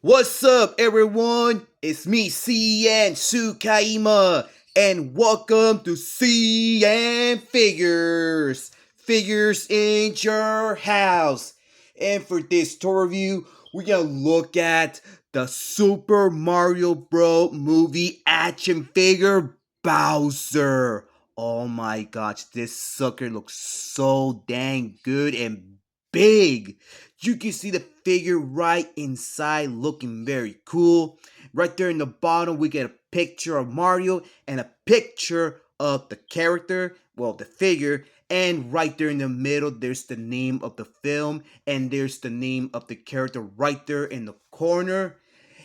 What's up, everyone? It's me, CN.TSUKAIMA, and welcome to CN.Figures. Figures in your house. And for this tour review, we're gonna look at the Super Mario Bros. Movie action figure Bowser. Oh my gosh, this sucker looks so dang good and big. You can see the figure right inside looking very cool. Right there in the bottom, we get a picture of Mario and a picture of the character, well, the figure. And right there in the middle, there's the name of the film, and there's the name of the character right there in the corner.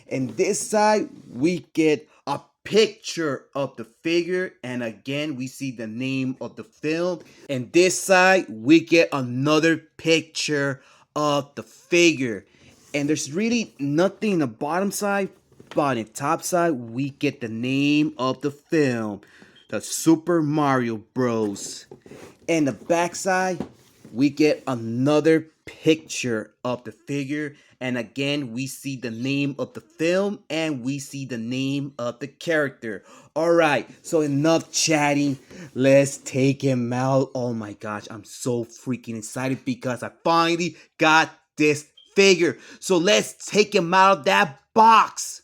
And this side, we get a picture of the figure, and again, we see the name of the film. And this side, we get another picture of the figure. And there's really nothing in the bottom side, but on the top side, we get the name of the film, the Super Mario Bros. And the back side, we get another picture of the figure, and again we see the name of the film and we see the name of the character. All right, so enough chatting, let's take him out. Oh my gosh, I'm so freaking excited because I finally got this figure. So let's take him out of that box.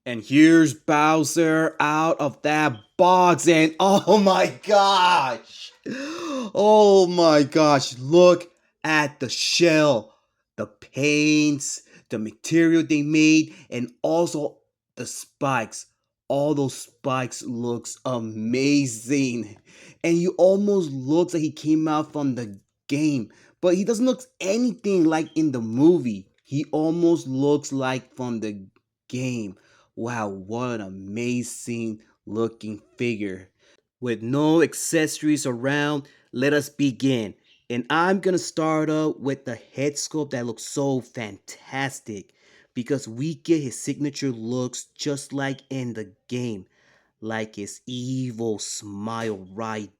And here's Bowser out of that box, and oh my gosh! Oh my gosh, look at the shell, the paints, the material they made, and also the spikes. All those spikes looks amazing. And he almost looks like he came out from the game, but he doesn't look anything like in the movie. He almost looks like from the game. Wow, what an amazing looking figure. With no accessories around, let us begin. And I'm gonna start up with the head sculpt that looks so fantastic because we get his signature looks just like in the game, like his evil smile right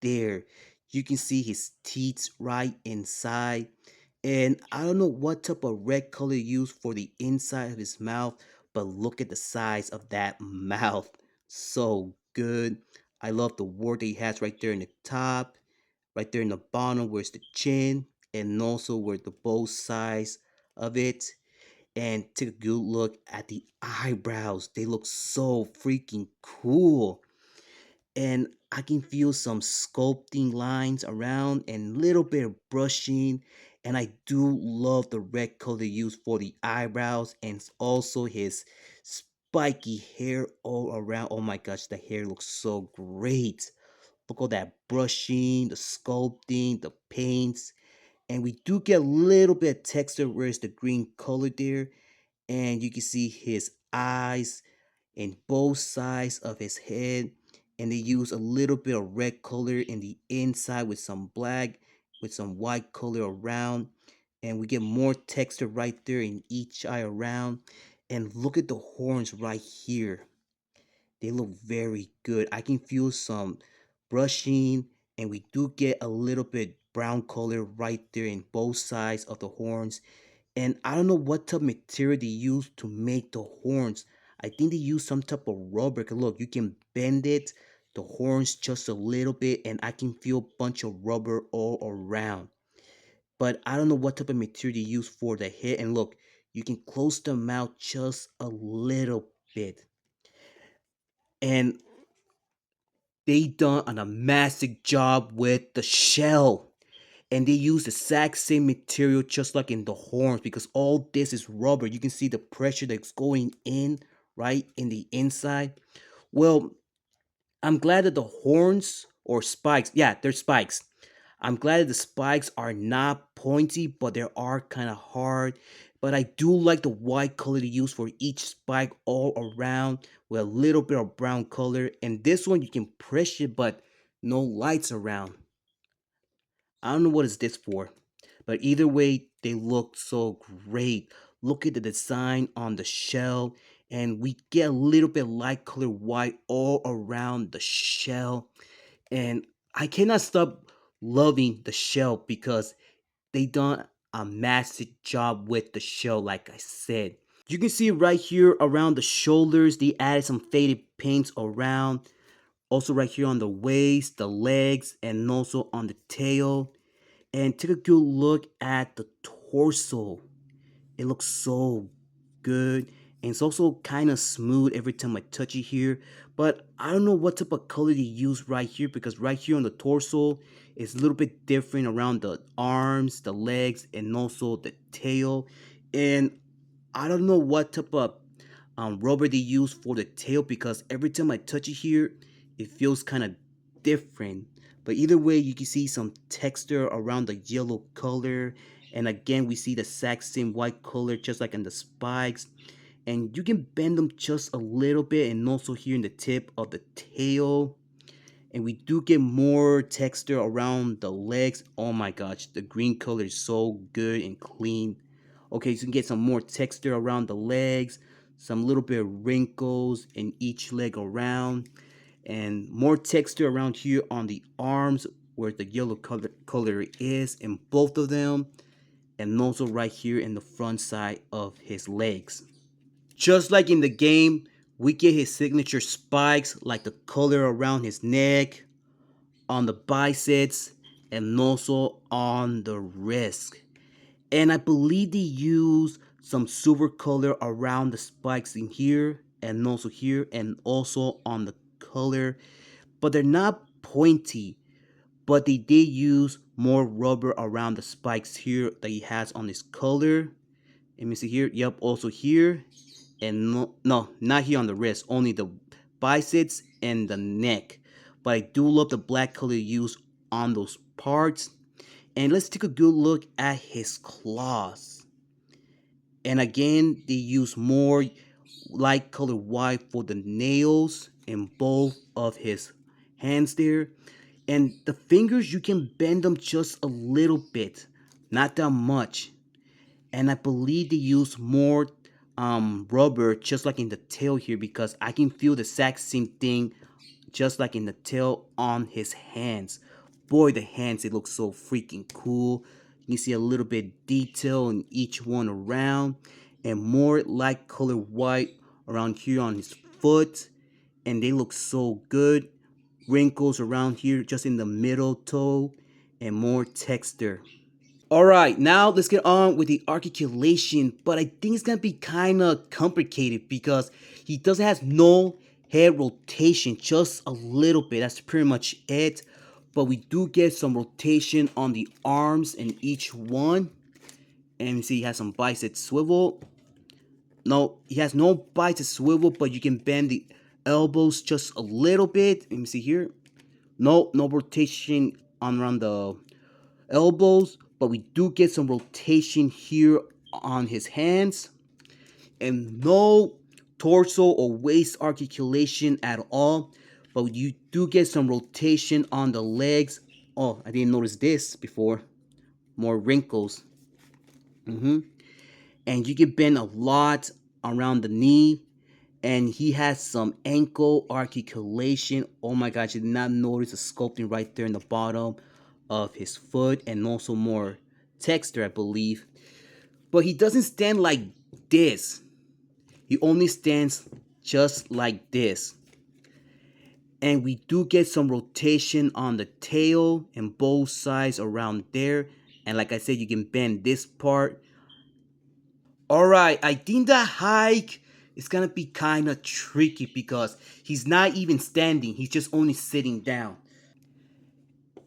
there. You can see his teeth right inside. And I don't know what type of red color used for the inside of his mouth, but look at the size of that mouth. So good. I love the word that he has right there in the top, right there in the bottom, where's the chin, and also where the both sides of it. And take a good look at the eyebrows. They look so freaking cool, and I can feel some sculpting lines around and little bit of brushing. And I do love the red color used for the eyebrows and also his spiky hair all around. Oh my gosh, the hair looks so great. Look at all that brushing, the sculpting, the paints. And we do get a little bit of texture where it's the green color there. And you can see his eyes in both sides of his head, and they use a little bit of red color in the inside with some black with some white color around, and we get more texture right there in each eye around. And look at the horns right here, they look very good. I can feel some brushing, and we do get a little bit brown color right there in both sides of the horns. And I don't know what type of material they use to make the horns. I think they use some type of rubber. 'Cause look, you can bend it, the horns just a little bit, and I can feel a bunch of rubber all around. But I don't know what type of material they use for the head. And look, you can close the mouth just a little bit. And they done a massive job with the shell, and they use the exact same material just like in the horns because all this is rubber. You can see the pressure that's going in right in the inside. Well, I'm glad that the horns or spikes, yeah, they're spikes. I'm glad that the spikes are not pointy, but they are kind of hard. But I do like the white color they use for each spike all around with a little bit of brown color. And this one you can press it, but no lights around. I don't know what is this for, but either way, they look so great. Look at the design on the shell, and we get a little bit light color white all around the shell. And I cannot stop loving the shell because they done a massive job with the shell, like I said. You can see right here around the shoulders, they added some faded paints around. Also right here on the waist, the legs, and also on the tail. And take a good look at the torso. It looks so good. And it's also kind of smooth every time I touch it here. But I don't know what type of color they use right here, because right here on the torso, it's a little bit different around the arms, the legs, and also the tail. And I don't know what type of rubber they use for the tail, because every time I touch it here, it feels kind of different. But either way, you can see some texture around the yellow color. And again, we see the exact same white color just like in the spikes. And you can bend them just a little bit, and also here in the tip of the tail. And we do get more texture around the legs. Oh my gosh, the green color is so good and clean. Okay, so you can get some more texture around the legs, some little bit of wrinkles in each leg around, and more texture around here on the arms where the yellow color is in both of them, and also right here in the front side of his legs. Just like in the game, we get his signature spikes, like the color around his neck, on the biceps, and also on the wrist. And I believe they use some silver color around the spikes in here, and also here, and also on the color. But they're not pointy, but they did use more rubber around the spikes here that he has on his color. Let me see here. Yep, also here. And no, not here on the wrist, only the biceps and the neck. But I do love the black color used on those parts. And let's take a good look at his claws. And again, they use more light color white for the nails in both of his hands there. And the fingers, you can bend them just a little bit, not that much. And I believe they use more rubber just like in the tail here, because I can feel the exact same thing just like in the tail on his hands. Boy, the hands, it looks so freaking cool. You can see a little bit detail in each one around, and more light color white around here on his foot, and they look so good. Wrinkles around here just in the middle toe, and more texture. Alright, now let's get on with the articulation, but I think it's gonna be kinda complicated because he doesn't have no head rotation, just a little bit. That's pretty much it. But we do get some rotation on the arms in each one. And you see he has some bicep swivel. No, he has no bicep swivel, but you can bend the elbows just a little bit. Let me see here. No rotation on around the elbows, but we do get some rotation here on his hands, and no torso or waist articulation at all, but you do get some rotation on the legs. Oh, I didn't notice this before. More wrinkles. And you can bend a lot around the knee, and he has some ankle articulation. Oh my gosh, I did not notice the sculpting right there in the bottom of his foot, and also more texture, I believe. But he doesn't stand like this. He only stands just like this. And we do get some rotation on the tail and both sides around there. And like I said, you can bend this part. Alright, I think the hike is gonna be kinda tricky because he's not even standing, he's just only sitting down.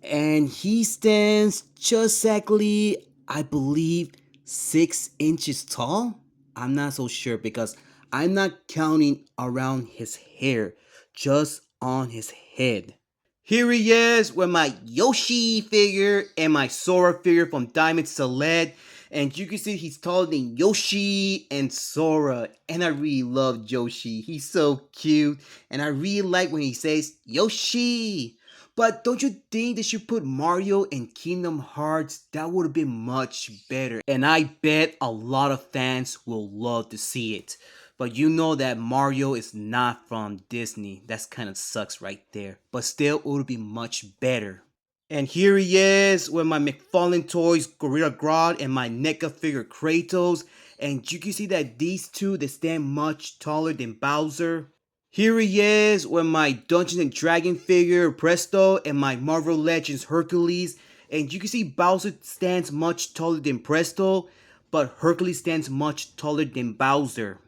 And he stands just exactly, I believe, 6 inches tall. I'm not so sure because I'm not counting around his hair, just on his head. Here he is with my Yoshi figure and my Sora figure from Diamond Select. And you can see he's taller than Yoshi and Sora. And I really love Yoshi. He's so cute. And I really like when he says Yoshi. But don't you think they should put Mario in Kingdom Hearts? That would have been much better. And I bet a lot of fans will love to see it. But you know that Mario is not from Disney. That's kind of sucks right there. But still, it would be much better. And here he is with my McFarlane Toys Gorilla Grodd and my NECA figure Kratos. And you can see that these two, they stand much taller than Bowser. Here he is with my Dungeons and Dragon figure Presto and my Marvel Legends Hercules. And you can see Bowser stands much taller than Presto, but Hercules stands much taller than Bowser.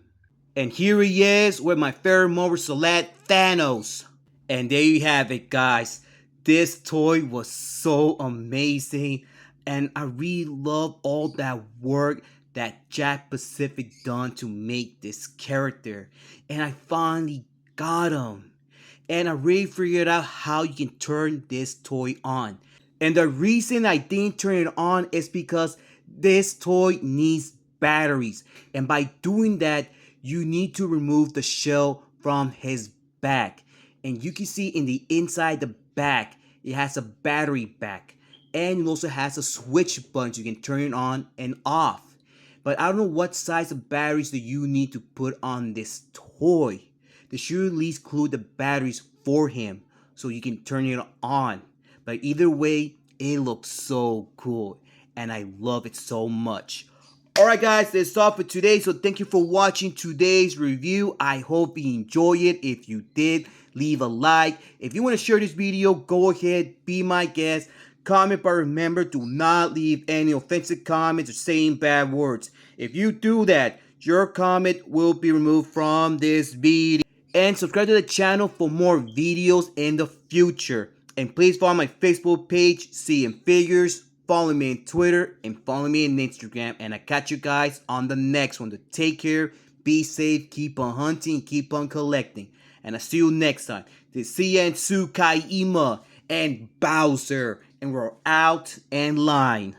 And here he is with my favorite Marvel Select Thanos. And there you have it, guys. This toy was so amazing, and I really love all that work that Jack Pacific done to make this character. And I finally got him. And I really figured out how you can turn this toy on. And the reason I didn't turn it on is because this toy needs batteries. And by doing that, you need to remove the shell from his back. And you can see in the inside the back, it has a battery back. And it also has a switch button so you can turn it on and off. But I don't know what size of batteries that you need to put on this toy. They should at least include the batteries for him so you can turn it on. But either way, it looks so cool and I love it so much. Alright guys, that's all for today. So thank you for watching today's review. I hope you enjoy it. If you did, leave a like. If you want to share this video, go ahead, be my guest. Comment, but remember, do not leave any offensive comments or saying bad words. If you do that, your comment will be removed from this video. And subscribe to the channel for more videos in the future. And please follow my Facebook page, CN.Figures. Follow me on Twitter and follow me on Instagram. And I catch you guys on the next one. So take care, be safe, keep on hunting, keep on collecting. And I'll see you next time. This is CN.TSUKAIMA and Bowser. And we're out and line.